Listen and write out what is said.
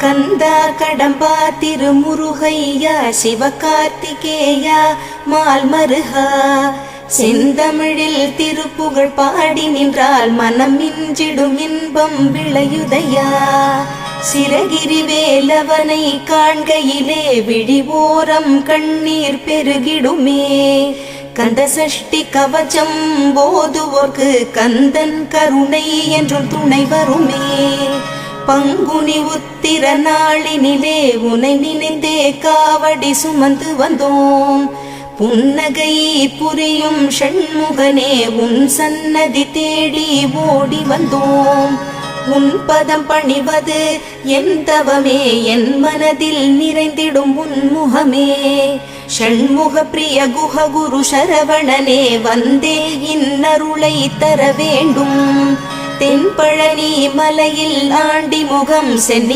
கந்தா கடம்பா திருமுருகையா சிவகார்த்திகேயா மால்மருகா செந்தமிழில் திருப்புகழ் பாடி நின்றால் மனம் மிஞ்சிடும் இன்பம் விளையுதையா. சிரகிரி வேலவனை காண்கையிலே விழிவோரம் கண்ணீர் பெருகிடுமே. கந்த சஷ்டி கவச்சம் போதுவோர்க்கு கந்தன் கருணை என்றும் துணை வருமே. பங்குனி உத்திர நாளினிலே உனை நினைந்தே காவடி சுமந்து வந்தோம். புன்னகை புரியும் ஷண்முகனே உன் சன்னதி தேடி ஓடி வந்தோம். உன் பதம் பணிவது என் தவமே, என் மனதில் நிறைந்திடும் உன்முகமே. ஷண்முக பிரிய குஹ குரு சரவணனே வந்தே இன்னருளை தர வேண்டும். தென்பழனி மலையில் ஆண்டி முகம் சென்னி